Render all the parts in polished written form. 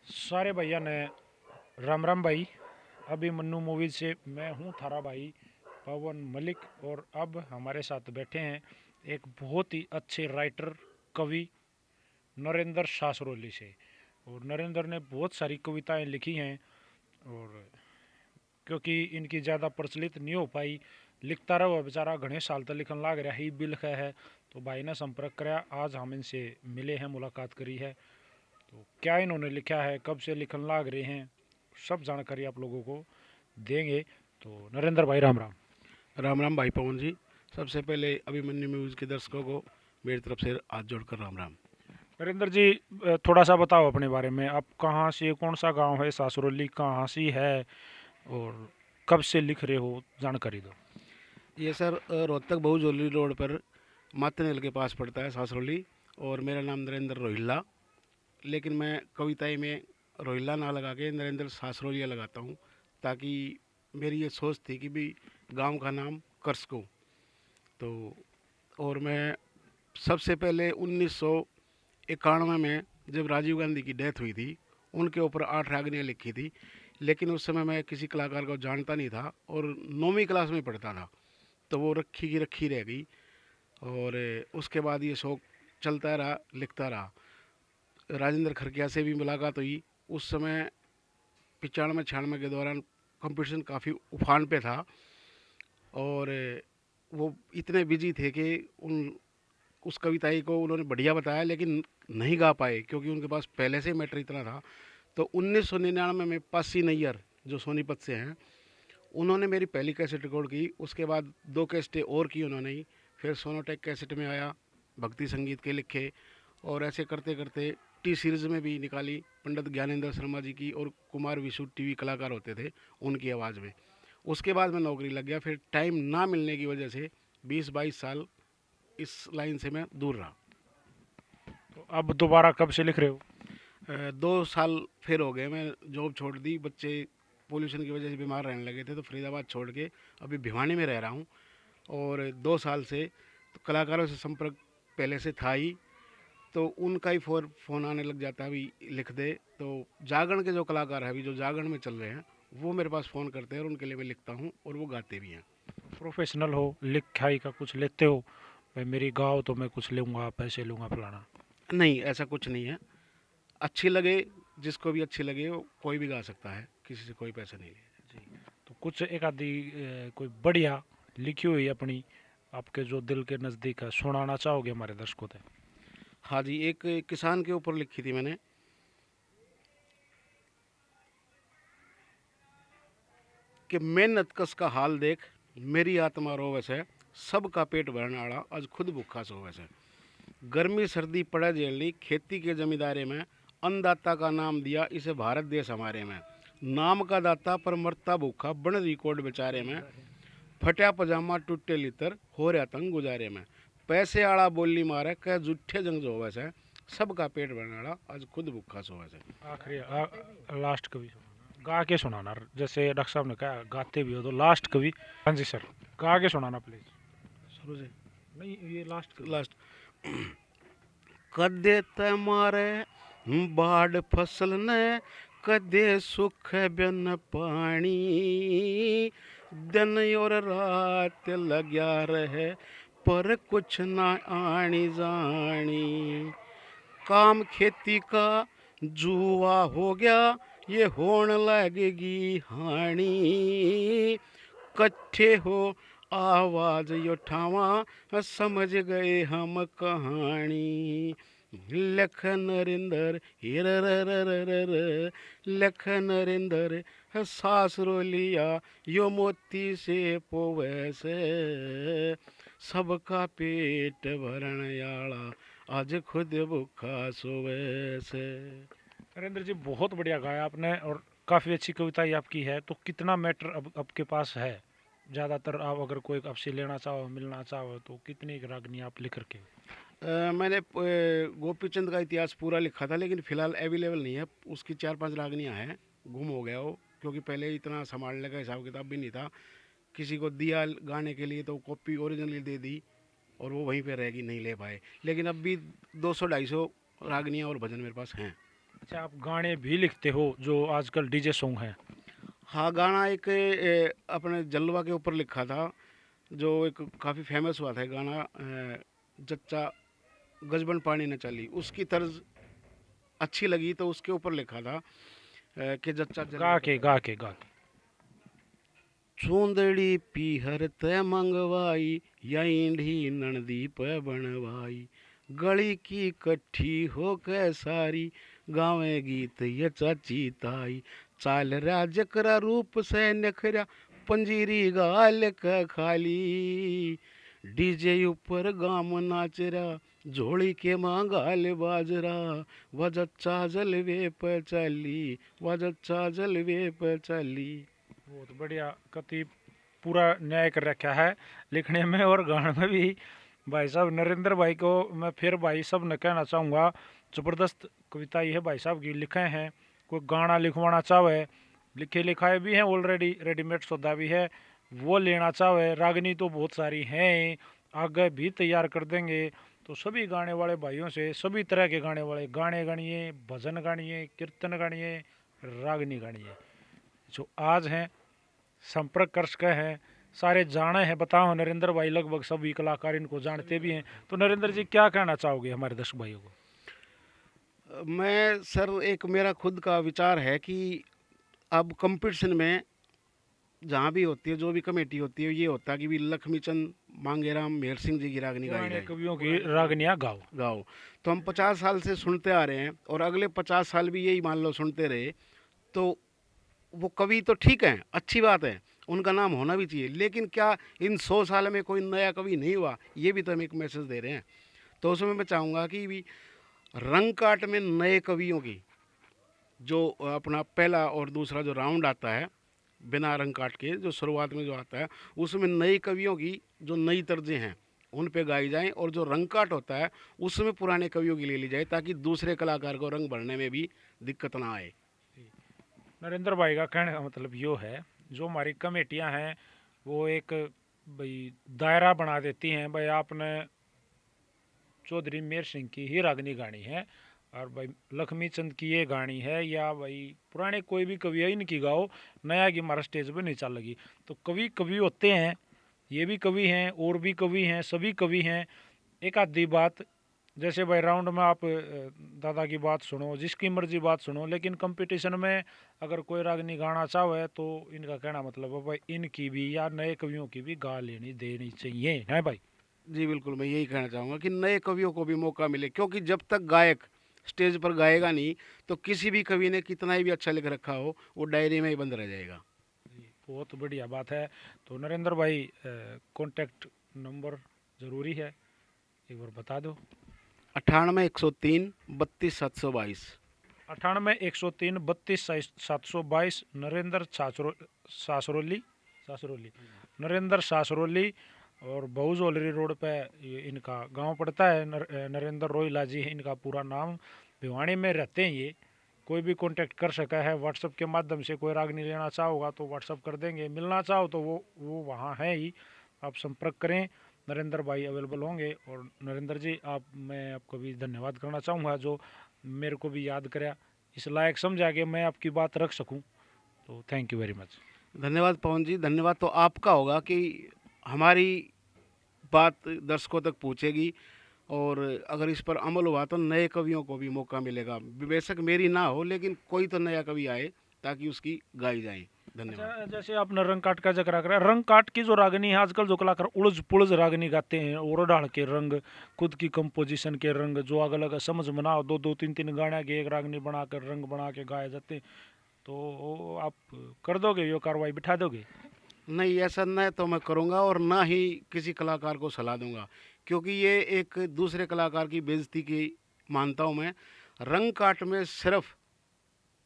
सारे भैया ने राम राम भाई। अभी मन्नू मूवीज से मैं हूँ थारा भाई पवन मलिक। और अब हमारे साथ बैठे हैं एक बहुत ही अच्छे राइटर कवि नरेंद्र सासरोली से। और नरेंद्र ने बहुत सारी कविताएं लिखी हैं। और क्योंकि इनकी ज़्यादा प्रचलित नहीं हो पाई, लिखता रहो बेचारा घने साल तक लिखन लाग रहा ही भी लिखा है। तो भाई ने संपर्क कराया, आज हम इनसे मिले हैं, मुलाकात करी है। तो क्या इन्होंने लिखा है, कब से लिखन लाग रहे हैं, सब जानकारी आप लोगों को देंगे। तो नरेंद्र भाई राम राम। राम राम भाई पवन जी। सबसे पहले अभिमन्यु म्यूज़ के दर्शकों को मेरी तरफ से हाथ जोड़कर राम राम। नरेंद्र जी, थोड़ा सा बताओ अपने बारे में। आप कहाँ से, कौन सा गांव है, सासरोली कहाँ सी है, और कब से लिख रहे हो, जानकारी दो। ये सर रोहतक बहुजोली रोड पर मातनेल के पास पड़ता है सासरौली। और मेरा नाम नरेंद्र रोहिल्ला, लेकिन मैं कविताएं में रोहिल्ला ना लगा के नरेंद्र सासरौलिया लगाता हूँ, ताकि मेरी ये सोच थी कि भी गांव का नाम कर सकूँ। तो और मैं सबसे पहले 1991 में जब राजीव गांधी की डेथ हुई थी, उनके ऊपर 8 रागनियाँ लिखी थी। लेकिन उस समय मैं किसी कलाकार को जानता नहीं था और 9वीं क्लास में पढ़ता था, तो वो रखी की रखी रह गई। और उसके बाद ये शौक चलता रहा, लिखता रहा। राजेंद्र खरकिया से भी मुलाकात हुई। उस समय 95 96 के दौरान कंपटीशन काफ़ी उफान पे था। और वो इतने बिजी थे कि उन उस कविताई को उन्होंने बढ़िया बताया, लेकिन नहीं गा पाए क्योंकि उनके पास पहले से मैटर इतना था। तो 1999 में पासी नैयर, जो सोनीपत से हैं, उन्होंने मेरी पहली कैसेट रिकॉर्ड की। उसके बाद 2 कैसेटें और की उन्होंने ही। फिर सोनोटेक कैसेट में आया, भक्ति संगीत के लिखे। और ऐसे करते करते टी सीरीज़ में भी निकाली, पंडित ज्ञानेंद्र शर्मा जी की और कुमार विशु टीवी कलाकार होते थे, उनकी आवाज़ में। उसके बाद मैं नौकरी लग गया। फिर टाइम ना मिलने की वजह से 20 22 साल इस लाइन से मैं दूर रहा। तो अब दोबारा कब से लिख रहे हो? 2 साल फिर हो गए, मैं जॉब छोड़ दी। बच्चे पोल्यूशन की वजह से बीमार रहने लगे थे, तो फरीदाबाद छोड़ के अभी भिवानी में रह रहा हूँ। और 2 साल से तो कलाकारों से संपर्क पहले से था ही, तो उनका ही फ़ोन आने लग जाता है, अभी लिख दे। तो जागरण के जो कलाकार हैं, अभी जो जागरण में चल रहे हैं, वो मेरे पास फ़ोन करते हैं और उनके लिए मैं लिखता हूँ और वो गाते भी हैं। प्रोफेशनल हो, लिखाई का कुछ लेते हो? भाई मेरी गाओ तो मैं कुछ लूँगा, पैसे लूँगा फलाना। नहीं, ऐसा कुछ नहीं है। अच्छी लगे, जिसको भी अच्छी लगे वो कोई भी गा सकता है, किसी से कोई पैसा नहीं ले। जी। तो कुछ एक आधी कोई बढ़िया लिखी हुई अपनी, आपके जो दिल के नज़दीक है, सुनाना चाहोगे हमारे दर्शकों से? हाँ जी, एक किसान के ऊपर लिखी थी मैंने, कि मेहनत कस का हाल देख, मेरी आत्मा रोवस है, सबका पेट भरने वाला आज खुद भूखा सोवस है। गर्मी सर्दी पड़े झेलनी खेती के जमींदारे में, अन्नदाता का नाम दिया इसे भारत देश हमारे में। नाम का दाता पर मरता भूखा बन रिकॉर्ड बेचारे में, फटा पजामा टूटे लितर हो रहा तंग गुजारे में। पैसे आड़ा बोली मारे कह जूठे जंग जो होवस है, सबका पेट भरने वाला आज खुद भूखा सोवस है। आखिरी लास्ट कवि सुनाना, गा के सुनाना। जैसे डॉक्टर साहब ने कहा गाते भी हो, तो लास्ट कवि। हाँ जी सर, गा के सुनाना प्लीज। शुरू से नहीं, ये लास्ट कवि। लास्ट। कदे तमारे बाढ़ फसल ने, कदे सुख बिन पानी, दिन और रात लग्या रहे पर कुछ ना आनी जानी। काम खेती का जुआ हो गया, ये होने लगेगी हानि। कट्ठे हो आवाज यो ठावा, समझ गए हम कहानी। लख नरिंदर हिर लख नरिंदर सासरो लिया, यो मोती से पोवैसे, सबका पेट भरण आला आज खुद भूखा सोवैसे। नरेंद्र जी, बहुत बढ़िया गाया आपने, और काफ़ी अच्छी कविताई आपकी है। तो कितना मैटर अब आपके पास है? ज़्यादातर आप अगर कोई आपसे लेना चाहो, मिलना चाहो, तो कितनी रागनी आप लिख रखे? मैंने गोपी चंद का इतिहास पूरा लिखा था, लेकिन फ़िलहाल अवेलेबल नहीं है। उसकी 4 5 रागनियाँ हैं, गुम हो गया वो, क्योंकि पहले इतना संभालने का हिसाब किताब भी नहीं था। किसी को दिया गाने के लिए तो कॉपी ओरिजिनली दे दी, और वो वहीं पे रहेगी, नहीं ले पाए। लेकिन अब भी 200 250 रागनियाँ और भजन मेरे पास हैं। अच्छा, आप गाने भी लिखते हो जो आजकल डीजे सॉन्ग हैं? हाँ, गाना एक अपने जलवा के ऊपर लिखा था, जो एक काफ़ी फेमस हुआ था गाना, जच्चा गजबन पानी न चली, उसकी तर्ज अच्छी लगी तो उसके ऊपर लिखा था कि जच्चा जलवे गा पर के गा चली। के गा के। चूंदड़ी पीहर ते मंगवाई, या ईंढी नंदी पे बनवाई, गली की कट्ठी हो के सारी, गावे गीत ये चाची ताई, चाल राज करा रूप से नखरा, पंजीरी गाल के खाली, डीजे ऊपर गाम नाचरा, झोली के मांगाल बाजरा, वजच्चा जलवे पे चली, वजच्चा जलवे पे चली। बहुत बढ़िया, कति पूरा न्याय कर रखा है लिखने में और गाने में भी। भाई साहब नरेंद्र भाई को मैं फिर भाई सब ने कहना चाहूँगा, ज़बरदस्त कविता ये है भाई साहब की लिखे हैं। कोई गाना लिखवाना चाहे, लिखे लिखाए भी हैं, ऑलरेडी रेडीमेड सौदा भी है, वो लेना चाहे, रागनी तो बहुत सारी हैं, आगे भी तैयार कर देंगे। तो सभी गाने वाले भाइयों से, सभी तरह के गाने वाले, गाने गानिए, भजन गानिए, कीर्तन गानिए, रागनी गानिए, जो आज हैं संपर्क कर सके हैं, सारे जाने हैं। बताओ नरेंद्र भाई, लगभग सभी कलाकार इनको जानते भी हैं। तो नरेंद्र जी क्या कहना चाहोगे हमारे दर्शक भाइयों को? मैं सर, एक मेरा खुद का विचार है कि अब कंपटीशन में जहाँ भी होती है, जो भी कमेटी होती है, ये होता है कि भी लक्ष्मी चंद मांगेराम मेहर सिंह जी की रागनी गाई पुराने जाए, कवियों की रागनियाँ गाओ। गाओ। तो हम 50 साल से सुनते आ रहे हैं और अगले 50 साल भी यही मान लो सुनते रहे, तो वो कवि तो ठीक है, अच्छी बात है, उनका नाम होना भी चाहिए, लेकिन क्या इन 100 साल में कोई नया कवि नहीं हुआ? ये भी तो हम एक मैसेज दे रहे हैं। तो उसमें मैं चाहूँगा कि भी रंग काट में नए कवियों की, जो अपना पहला और दूसरा जो राउंड आता है, बिना रंग काट के जो शुरुआत में जो आता है, उसमें नई कवियों की जो नई तर्जें हैं उन पे गाई जाएं, और जो रंग काट होता है उसमें पुराने कवियों की ले ली जाए, ताकि दूसरे कलाकार को रंग भरने में भी दिक्कत ना आए। नरेंद्र भाई का कहने का मतलब यो है, जो हमारी कमेटियां हैं वो एक भाई दायरा बना देती हैं, भाई आपने चौधरी मेहर सिंह की ही रागनी गानी है, और भाई लक्ष्मी चंद की ये गानी है, या भाई पुराने कोई भी कवि है इनकी गाओ, नया की हमारा स्टेज पे नहीं चल लगी। तो कवि कवि होते हैं, ये भी कवि हैं और भी कवि हैं, सभी कवि हैं। एक आधी बात, जैसे भाई राउंड में आप दादा की बात सुनो, जिसकी मर्जी बात सुनो, लेकिन कंपटीशन में अगर कोई रागनी गाना चाहे तो इनका कहना मतलब है भाई इनकी भी या नए कवियों की भी गा लेनी देनी चाहिए, है भाई? जी बिल्कुल, मैं यही कहना चाहूँगा कि नए कवियों को भी मौका मिले, क्योंकि जब तक गायक स्टेज पर गाएगा नहीं, तो किसी भी कवि ने कितना ही भी अच्छा लिख रखा हो, वो डायरी में ही बंद रह जाएगा। जी, बहुत बढ़िया बात है। तो नरेंद्र भाई, कॉन्टैक्ट नंबर ज़रूरी है, एक बार बता दो। 98 103 32 722। 98 103 32 722। नरेंद्र सासरोली, सासरोली, नरेंद्र सासरोली। और बहु ज्वेलरी रोड पे ये इनका गांव पड़ता है। नरेंद्र रोहिला जी है इनका पूरा नाम। भिवानी में रहते हैं ये। कोई भी कांटेक्ट कर सका है व्हाट्सएप के माध्यम से, कोई रागनी लेना चाहोगा तो व्हाट्सएप कर देंगे, मिलना चाहो तो वो वहाँ है ही, आप संपर्क करें, नरेंद्र भाई अवेलेबल होंगे। और नरेंद्र जी, मैं आपको भी धन्यवाद करना चाहूँगा, जो मेरे को भी याद कराया, इस लायक समझा कि मैं आपकी बात रख सकूं। तो थैंक यू वेरी मच। धन्यवाद पवन जी, धन्यवाद तो आपका होगा कि हमारी बात दर्शकों तक पहुँचेगी, और अगर इस पर अमल हुआ तो नए कवियों को भी मौका मिलेगा, बेशक मेरी ना हो, लेकिन कोई तो नया कवि आए ताकि उसकी गाई जाए। धन्यवाद। अच्छा, जैसे आपने रंग काट का जिक्र करा, रंग काट की जो रागनी है, आजकल जो कलाकार उड़ज पुड़ज रागनी गाते हैं, और डाल के रंग, खुद की कंपोजिशन के रंग, जो अलग अलग समझ में ना हो, दो दो तीन तीन गाने के एक रागनी बनाकर रंग बना के गाए जाते हैं, तो आप कर दोगे यो कार्रवाई, बिठा दोगे? नहीं, ऐसा न तो मैं करूँगा, और ना ही किसी कलाकार को सलाह दूंगा, क्योंकि ये एक दूसरे कलाकार की बेइज्जती की मानता हूँ मैं। रंग काट में सिर्फ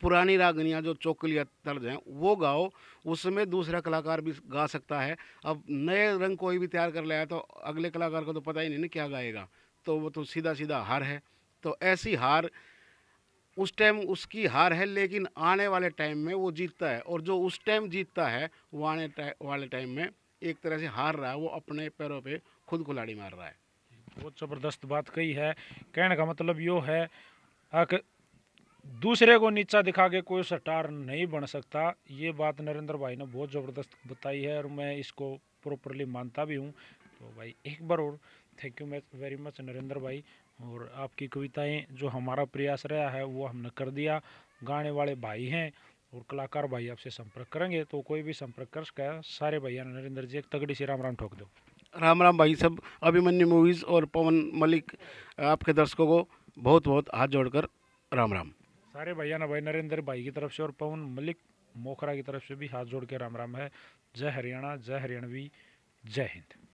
पुरानी रागनियाँ जो चौकलिया तर्ज हैं वो गाओ, उसमें दूसरा कलाकार भी गा सकता है। अब नए रंग कोई भी तैयार कर लाया तो अगले कलाकार को तो पता ही नहीं ना क्या गाएगा, तो वो तो सीधा सीधा हार है। तो ऐसी हार उस टाइम उसकी हार है, लेकिन आने वाले टाइम में वो जीतता है, और जो उस टाइम जीतता है वो वाले टाइम में एक तरह से हार रहा है, वो अपने पैरों पे खुद कुल्हाड़ी मार रहा है। बहुत ज़बरदस्त बात कही है। कहने का मतलब यो है, दूसरे को नीचा दिखा के कोई स्टार नहीं बन सकता। ये बात नरेंद्र भाई ने बहुत ज़बरदस्त बताई है और मैं इसको प्रॉपरली मानता भी हूँ। तो भाई एक बार और thank you very much Narendra भाई। और आपकी कविताएं जो हमारा प्रयास रहा है वो हमने कर दिया। गाने वाले भाई हैं और कलाकार भाई आपसे संपर्क करेंगे, तो कोई भी संपर्क कर सकता है। सारे भैया नरेंद्र जी एक तगड़ी सी राम राम ठोक दो। राम राम भाई सब अभिमन्यु मूवीज़ और पवन मलिक आपके दर्शकों को बहुत बहुत हाथ जोड़कर राम राम। सारे भैया ना भाई नरेंद्र भाई की तरफ से और पवन मलिक मोखरा की तरफ से भी हाथ जोड़ के राम राम है। जय हरियाणा, जय हरियाणवी, जय हिंद।